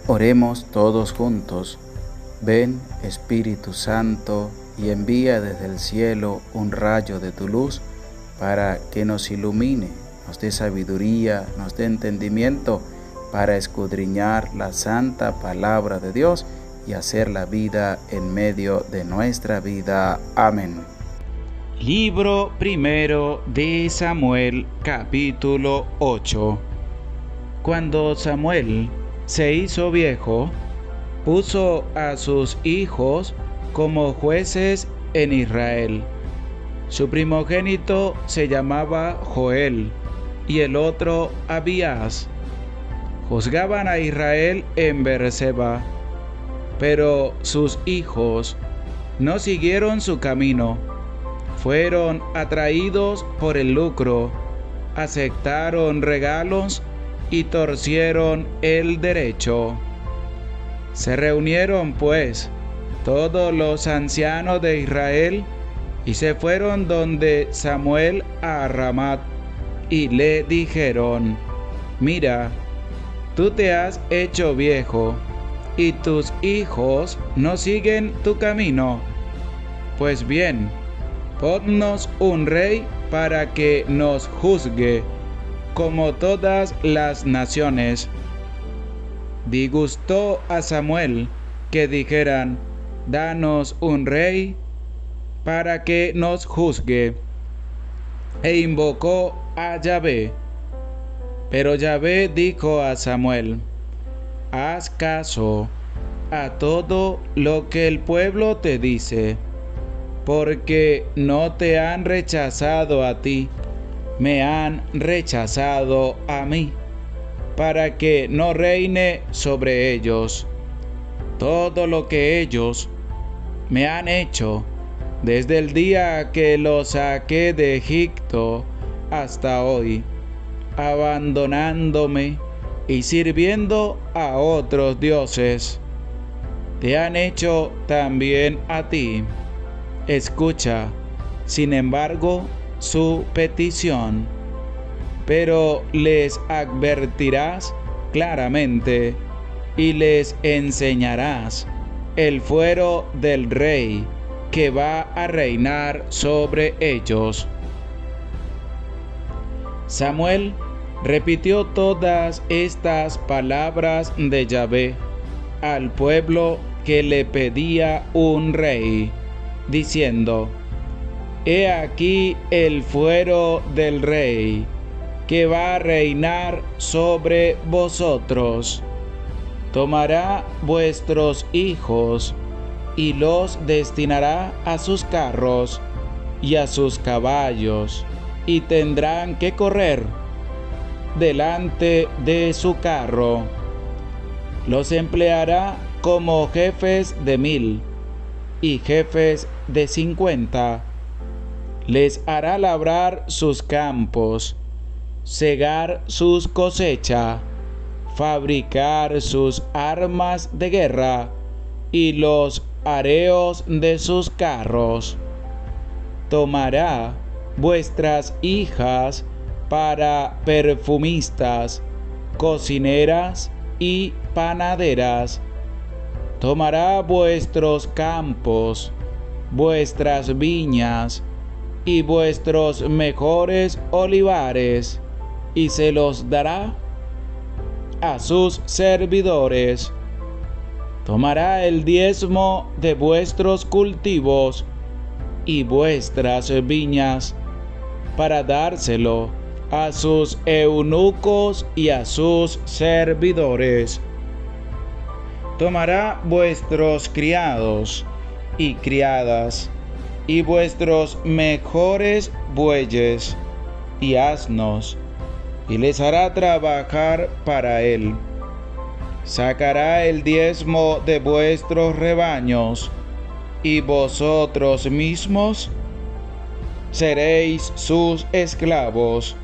Oremos todos juntos. Ven, Espíritu Santo, y envía desde el cielo un rayo de tu luz para que nos ilumine, nos dé sabiduría, nos dé entendimiento para escudriñar la santa palabra de Dios y hacer la vida en medio de nuestra vida. Amén. Libro primero de Samuel, capítulo 8. Cuando Samuel se hizo viejo, puso a sus hijos como jueces en Israel. Su primogénito se llamaba Joel y el otro Abías. Juzgaban a Israel en Beerseba, pero sus hijos no siguieron su camino. Fueron atraídos por el lucro, aceptaron regalos y torcieron el derecho. Se reunieron pues todos los ancianos de Israel y se fueron donde Samuel a Ramat y le dijeron: Mira, tú te has hecho viejo y tus hijos no siguen tu camino. Pues bien, ponnos un rey para que nos juzgue como todas las naciones. Disgustó a Samuel que dijeran: Danos un rey para que nos juzgue. E invocó a Yahvé. Pero Yahvé dijo a Samuel: Haz caso a todo lo que el pueblo te dice, porque no te han rechazado a ti, me han rechazado a mí, para que no reine sobre ellos. Todo lo que ellos me han hecho, desde el día que los saqué de Egipto hasta hoy, abandonándome y sirviendo a otros dioses, te han hecho también a ti. Escucha, sin embargo, su petición, pero les advertirás claramente y les enseñarás el fuero del rey que va a reinar sobre ellos. Samuel repitió todas estas palabras de Yahvé al pueblo que le pedía un rey, diciendo: He aquí el fuero del rey, que va a reinar sobre vosotros. Tomará vuestros hijos, y los destinará a sus carros y a sus caballos, y tendrán que correr delante de su carro. Los empleará como jefes de 1000 y jefes de 50. Les hará labrar sus campos, cegar sus cosechas, fabricar sus armas de guerra y los arreos de sus carros. Tomará vuestras hijas para perfumistas, cocineras y panaderas. Tomará vuestros campos, vuestras viñas y vuestros mejores olivares, y se los dará a sus servidores. Tomará el diezmo de vuestros cultivos y vuestras viñas, para dárselo a sus eunucos y a sus servidores. Tomará vuestros criados y criadas, y vuestros mejores bueyes y asnos, y les hará trabajar para él. Sacará el diezmo de vuestros rebaños, y vosotros mismos seréis sus esclavos.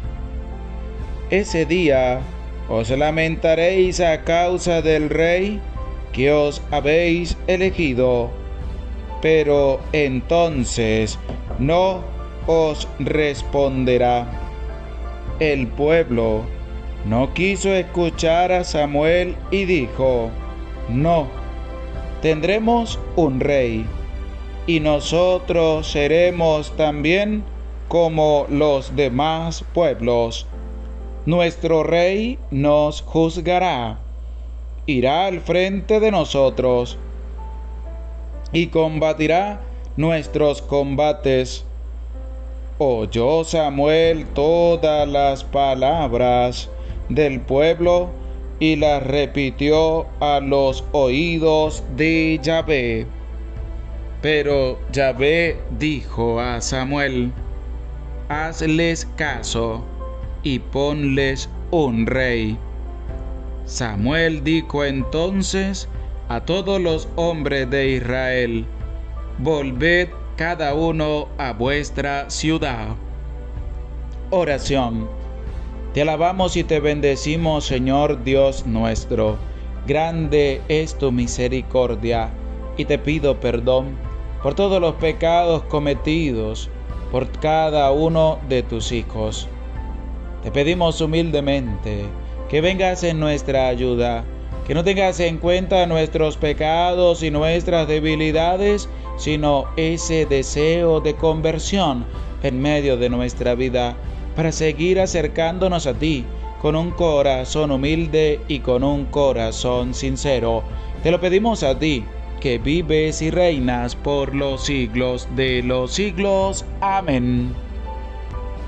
Ese día os lamentaréis a causa del rey que os habéis elegido, pero entonces no os responderá. El pueblo no quiso escuchar a Samuel y dijo: no, tendremos un rey, y nosotros seremos también como los demás pueblos. Nuestro rey nos juzgará, irá al frente de nosotros y combatirá nuestros combates. Oyó Samuel todas las palabras del pueblo y las repitió a los oídos de Yahvé. Pero Yahvé dijo a Samuel: hazles caso y ponles un rey. Samuel dijo entonces a todos los hombres de Israel: volved cada uno a vuestra ciudad. Oración. Te alabamos y te bendecimos, Señor Dios nuestro. Grande es tu misericordia, y te pido perdón por todos los pecados cometidos por cada uno de tus hijos. Te pedimos humildemente que vengas en nuestra ayuda, que no tengas en cuenta nuestros pecados y nuestras debilidades, sino ese deseo de conversión en medio de nuestra vida, para seguir acercándonos a ti con un corazón humilde y con un corazón sincero. Te lo pedimos a ti, que vives y reinas por los siglos de los siglos. Amén.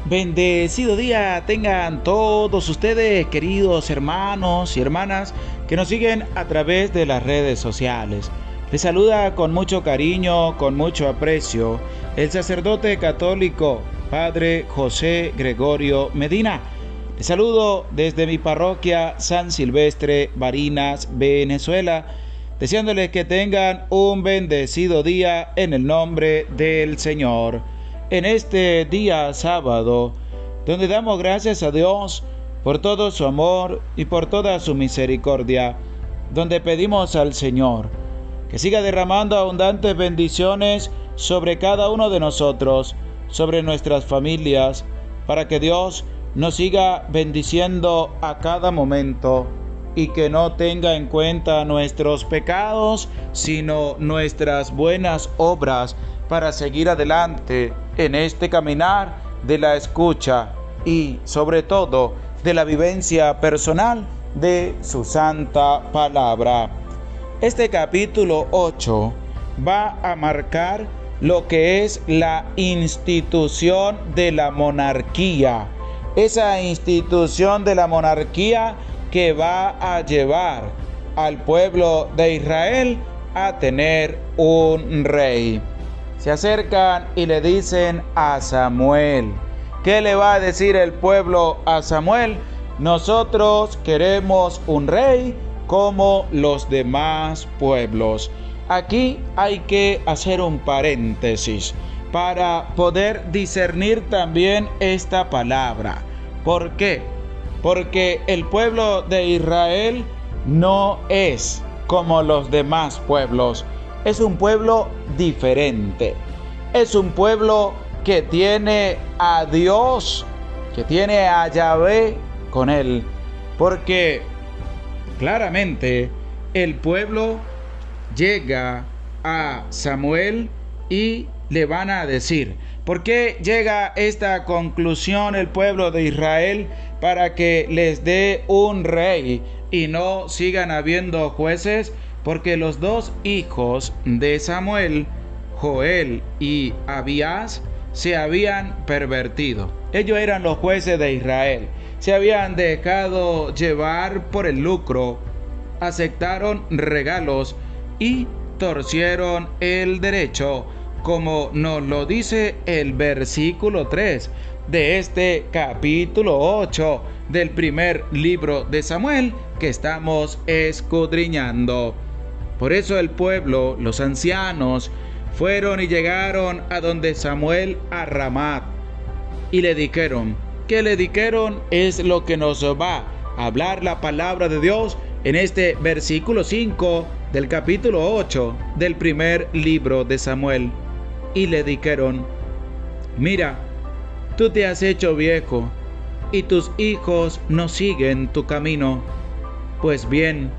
Bendecido día tengan todos ustedes, queridos hermanos y hermanas que nos siguen a través de las redes sociales. Les saluda con mucho cariño, con mucho aprecio, el sacerdote católico Padre José Gregorio Medina. Les saludo desde mi parroquia San Silvestre, Barinas, Venezuela, deseándoles que tengan un bendecido día en el nombre del Señor. En este día sábado, donde damos gracias a Dios por todo su amor y por toda su misericordia, donde pedimos al Señor que siga derramando abundantes bendiciones sobre cada uno de nosotros, sobre nuestras familias, para que Dios nos siga bendiciendo a cada momento y que no tenga en cuenta nuestros pecados, sino nuestras buenas obras para seguir adelante en este caminar de la escucha y sobre todo de la vivencia personal de su santa palabra. Este capítulo 8 va a marcar lo que es la institución de la monarquía. Esa institución de la monarquía que va a llevar al pueblo de Israel a tener un rey. Se acercan y le dicen a Samuel. ¿Qué le va a decir el pueblo a Samuel? Nosotros queremos un rey como los demás pueblos. Aquí hay que hacer un paréntesis para poder discernir también esta palabra. ¿Por qué? Porque el pueblo de Israel no es como los demás pueblos. Es un pueblo diferente. Es un pueblo que tiene a Dios, que tiene a Yahvé con él. Porque claramente el pueblo llega a Samuel y le van a decir: ¿por qué llega esta conclusión el pueblo de Israel para que les dé un rey y no sigan habiendo jueces? Porque los dos hijos de Samuel, Joel y Abías, se habían pervertido. Ellos eran los jueces de Israel. Se habían dejado llevar por el lucro, aceptaron regalos y torcieron el derecho, como nos lo dice el versículo 3 de este capítulo 8 del primer libro de Samuel que estamos escudriñando. Por eso el pueblo, los ancianos, fueron y llegaron a donde Samuel a Ramat y le dijeron. ¿Qué le dijeron? Es lo que nos va a hablar la palabra de Dios en este versículo 5 del capítulo 8 del primer libro de Samuel. Y le dijeron: mira, tú te has hecho viejo y tus hijos no siguen tu camino. Pues bien,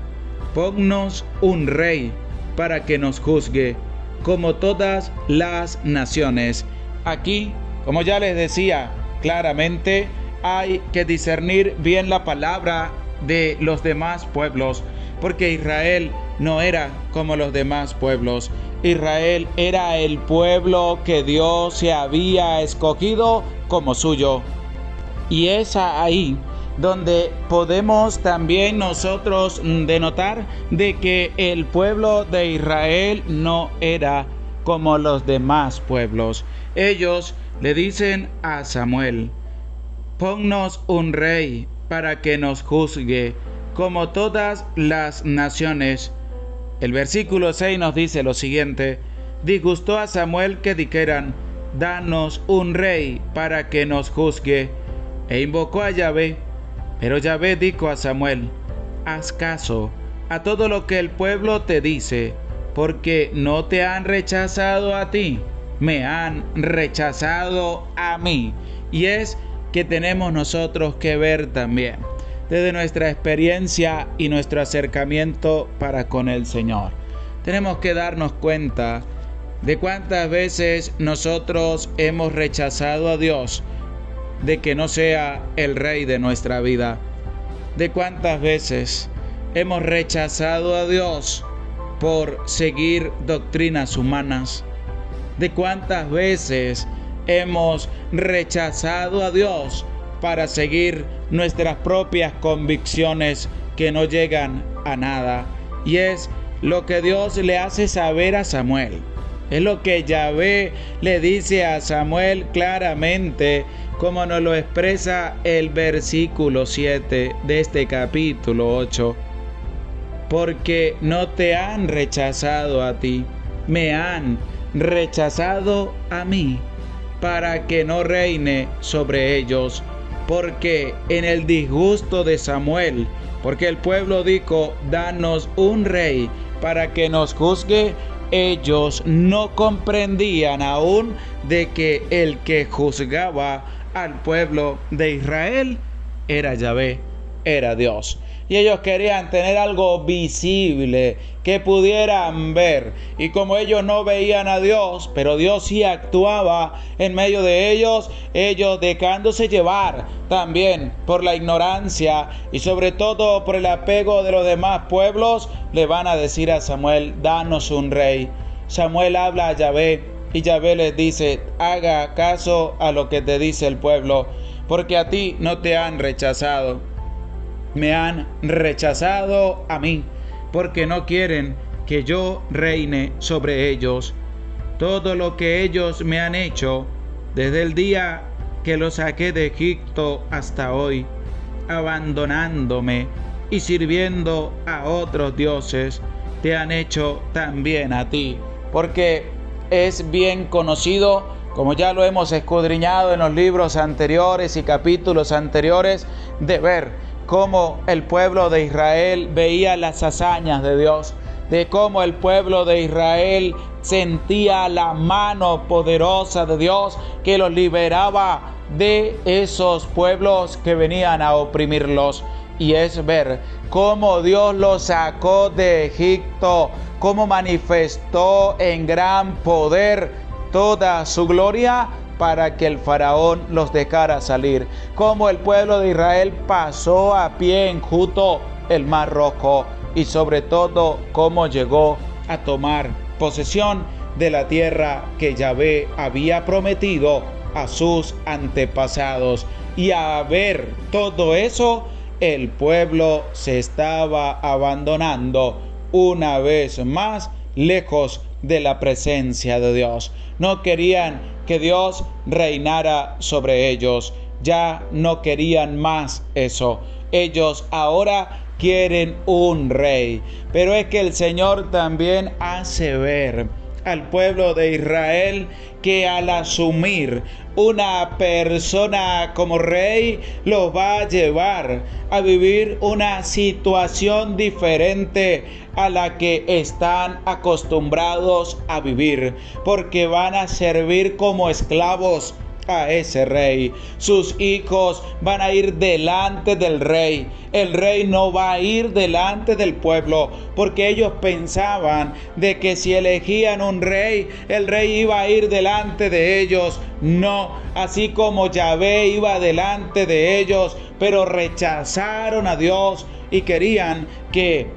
ponnos un rey para que nos juzgue, como todas las naciones. Aquí, como ya les decía, claramente hay que discernir bien la palabra de los demás pueblos, porque Israel no era como los demás pueblos. Israel era el pueblo que Dios se había escogido como suyo. Y es ahí donde podemos también nosotros denotar de que el pueblo de Israel no era como los demás pueblos. Ellos le dicen a Samuel: ponnos un rey para que nos juzgue, como todas las naciones. El versículo 6 nos dice lo siguiente: disgustó a Samuel que dijeran: danos un rey para que nos juzgue, e invocó a Yahvé. Pero Yahvé dijo a Samuel: haz caso a todo lo que el pueblo te dice, porque no te han rechazado a ti, me han rechazado a mí. Y es que tenemos nosotros que ver también desde nuestra experiencia y nuestro acercamiento para con el Señor. Tenemos que darnos cuenta de cuántas veces nosotros hemos rechazado a Dios de que no sea el Rey de nuestra vida. De cuántas veces hemos rechazado a Dios por seguir doctrinas humanas. De cuántas veces hemos rechazado a Dios para seguir nuestras propias convicciones que no llegan a nada. Y es lo que Dios le hace saber a Samuel. Es lo que Yahvé le dice a Samuel claramente, como nos lo expresa el versículo 7 de este capítulo 8. Porque no te han rechazado a ti, me han rechazado a mí, para que no reine sobre ellos. Porque en el disgusto de Samuel, porque el pueblo dijo: danos un rey para que nos juzgue, ellos no comprendían aún de que el que juzgaba al pueblo de Israel era Yahvé, era Dios. Y ellos querían tener algo visible que pudieran ver. Y como ellos no veían a Dios, pero Dios sí actuaba en medio de ellos, ellos dejándose llevar también por la ignorancia y sobre todo por el apego de los demás pueblos, le van a decir a Samuel: danos un rey. Samuel habla a Yahvé y Yahvé les dice: haga caso a lo que te dice el pueblo, porque a ti no te han rechazado. Me han rechazado a mí, porque no quieren que yo reine sobre ellos. Todo lo que ellos me han hecho desde el día que los saqué de Egipto hasta hoy, abandonándome y sirviendo a otros dioses, te han hecho también a ti. Porque es bien conocido, como ya lo hemos escudriñado en los libros anteriores y capítulos anteriores, de ver cómo el pueblo de Israel veía las hazañas de Dios, de cómo el pueblo de Israel sentía la mano poderosa de Dios que los liberaba de esos pueblos que venían a oprimirlos. Y es ver cómo Dios los sacó de Egipto, cómo manifestó en gran poder toda su gloria para que el faraón los dejara salir. Como el pueblo de Israel pasó a pie enjuto el Mar Rojo, y sobre todo cómo llegó a tomar posesión de la tierra que Yahvé había prometido a sus antepasados. Y a ver todo eso, el pueblo se estaba abandonando una vez más lejos de la presencia de Dios. No querían que Dios reinara sobre ellos. Ya no querían más eso. Ellos ahora quieren un rey. Pero es que el Señor también hace ver al pueblo de Israel que al asumir una persona como rey, los va a llevar a vivir una situación diferente a la que están acostumbrados a vivir, porque van a servir como esclavos a ese rey. Sus hijos van a ir delante del rey. El rey no va a ir delante del pueblo, porque ellos pensaban de que si elegían un rey, el rey iba a ir delante de ellos. No, así como Yahvé iba delante de ellos, pero rechazaron a Dios y querían que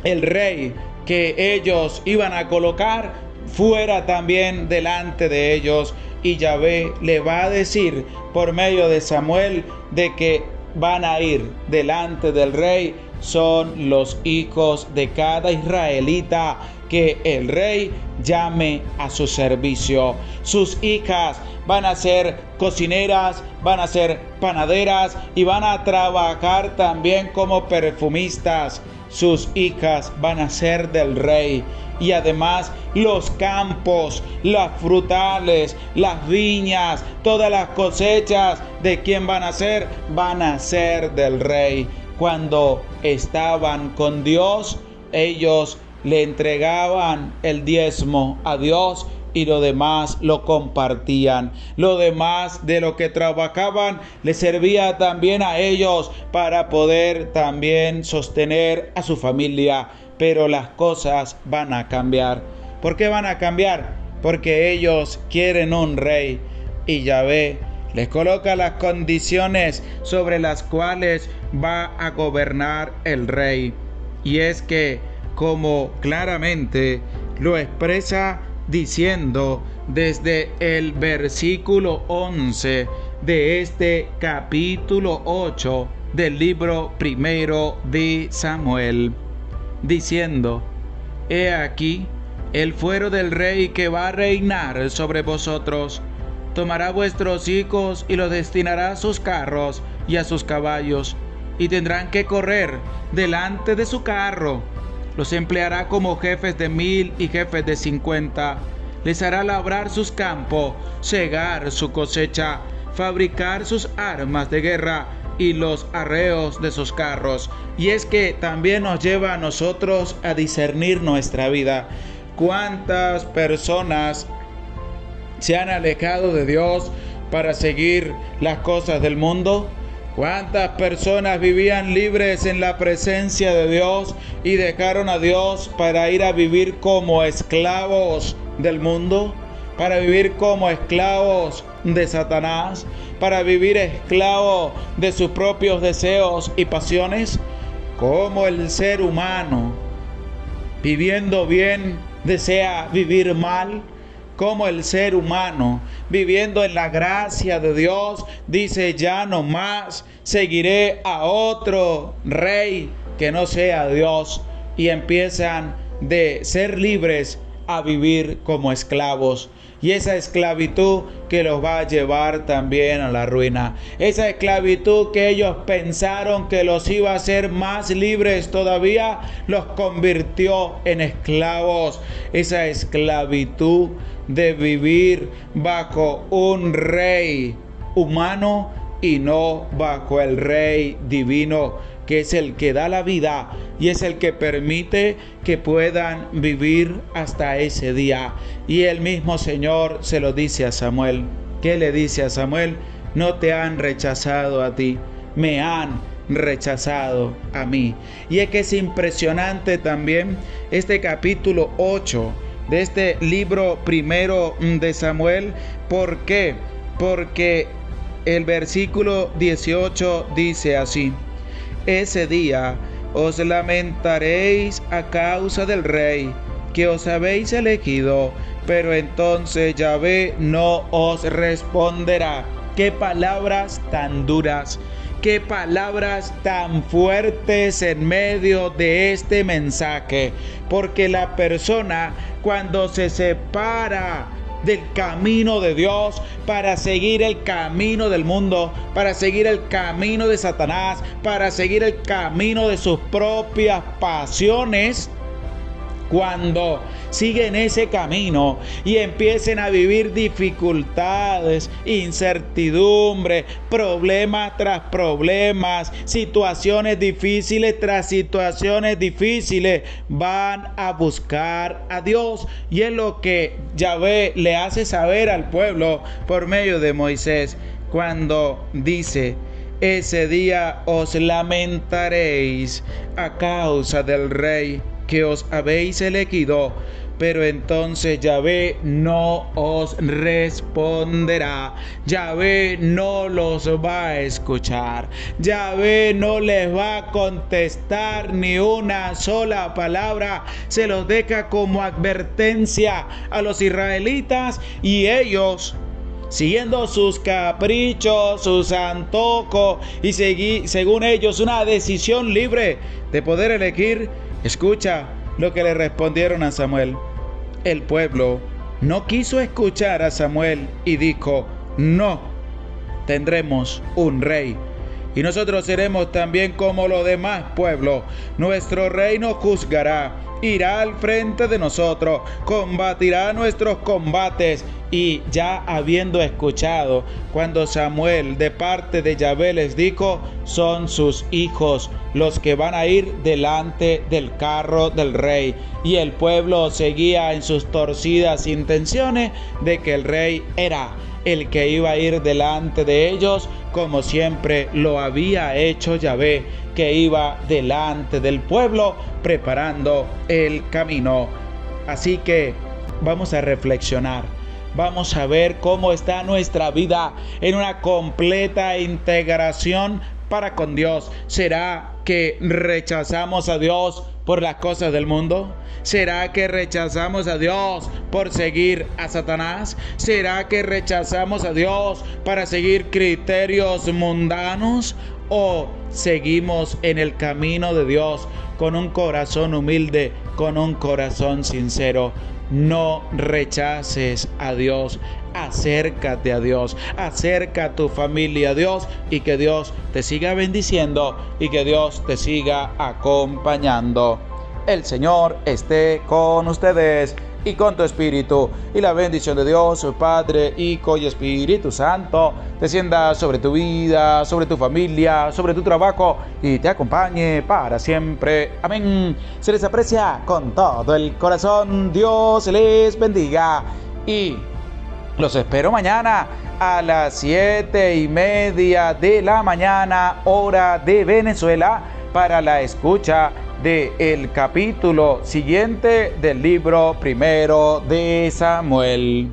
el rey que ellos iban a colocar fuera también delante de ellos. Y Yahvé le va a decir por medio de Samuel de que van a ir delante del rey son los hijos de cada israelita que el rey llame a su servicio. Sus hijas van a ser cocineras, van a ser panaderas y van a trabajar también como perfumistas. Sus hijas van a ser del rey. Y además los campos, las frutales, las viñas, todas las cosechas, ¿de quién van a ser? Van a ser del rey. Cuando estaban con Dios, ellos le entregaban el diezmo a Dios y lo demás lo compartían. Lo demás de lo que trabajaban les servía también a ellos para poder también sostener a su familia. Pero las cosas van a cambiar. ¿Por qué van a cambiar? Porque ellos quieren un rey y Yahvé les coloca las condiciones sobre las cuales va a gobernar el rey. Y es que, como claramente lo expresa diciendo desde el versículo 11 de este capítulo 8 del libro primero de Samuel, diciendo: He aquí el fuero del rey que va a reinar sobre vosotros. Tomará vuestros hijos y los destinará a sus carros y a sus caballos, y tendrán que correr delante de su carro. Los empleará como jefes de 1000 y jefes de 50. Les hará labrar sus campos, segar su cosecha, fabricar sus armas de guerra y los arreos de sus carros. Y es que también nos lleva a nosotros a discernir nuestra vida. ¿Cuántas personas se han alejado de Dios para seguir las cosas del mundo? ¿Cuántas personas vivían libres en la presencia de Dios y dejaron a Dios para ir a vivir como esclavos del mundo? Para vivir como esclavos de Satanás, para vivir esclavos de sus propios deseos y pasiones. Como el ser humano, viviendo bien, desea vivir mal. Como el ser humano, viviendo en la gracia de Dios, dice: ya no más seguiré a otro rey que no sea Dios. Y empiezan de ser libres a vivir como esclavos. Y esa esclavitud que los va a llevar también a la ruina. Esa esclavitud que ellos pensaron que los iba a hacer más libres todavía, los convirtió en esclavos. Esa esclavitud de vivir bajo un rey humano y no bajo el rey divino, que es el que da la vida y es el que permite que puedan vivir hasta ese día. Y el mismo Señor se lo dice a Samuel. ¿Qué le dice a Samuel? No te han rechazado a ti, me han rechazado a mí. Y es que es impresionante también este capítulo 8 de este libro primero de Samuel. ¿Por qué? Porque el versículo 18 dice así: Ese día os lamentaréis a causa del rey que os habéis elegido, pero entonces Yahvé no os responderá. Qué palabras tan duras, qué palabras tan fuertes en medio de este mensaje, porque la persona cuando se separa del camino de Dios para seguir el camino del mundo, para seguir el camino de Satanás, para seguir el camino de sus propias pasiones, cuando siguen ese camino y empiecen a vivir dificultades, incertidumbre, problemas tras problemas, situaciones difíciles tras situaciones difíciles, van a buscar a Dios. Y es lo que Yahvé le hace saber al pueblo por medio de Moisés, cuando dice: ese día os lamentaréis a causa del rey que os habéis elegido, pero entonces Yahvé no os responderá. Yahvé no los va a escuchar. Yahvé no les va a contestar ni una sola palabra. Se los deja como advertencia a los israelitas, y ellos, siguiendo sus caprichos, sus antojos y según ellos una decisión libre de poder elegir, escucha lo que le respondieron a Samuel. El pueblo no quiso escuchar a Samuel y dijo: no, tendremos un rey, y nosotros seremos también como los demás pueblos. Nuestro rey nos juzgará, irá al frente de nosotros, combatirá nuestros combates. Y ya habiendo escuchado cuando Samuel de parte de Yahvé les dijo: son sus hijos los que van a ir delante del carro del rey, y el pueblo seguía en sus torcidas intenciones de que el rey era el que iba a ir delante de ellos, como siempre lo había hecho Yahvé, que iba delante del pueblo preparando el camino. Así que vamos a reflexionar. Vamos a ver cómo está nuestra vida en una completa integración para con Dios. ¿Será que rechazamos a Dios por las cosas del mundo? ¿Será que rechazamos a Dios por seguir a Satanás? ¿Será que rechazamos a Dios para seguir criterios mundanos? ¿O seguimos en el camino de Dios con un corazón humilde, con un corazón sincero? No rechaces a Dios, acércate a Dios, acerca a tu familia a Dios, y que Dios te siga bendiciendo y que Dios te siga acompañando. El Señor esté con ustedes y con tu espíritu, y la bendición de Dios, su Padre, Hijo y Espíritu Santo, descienda sobre tu vida, sobre tu familia, sobre tu trabajo, y te acompañe para siempre. Amén. Se les aprecia con todo el corazón. Dios les bendiga, y los espero mañana a las 7:30 de la mañana, hora de Venezuela, para la escucha del capítulo siguiente del libro primero de Samuel.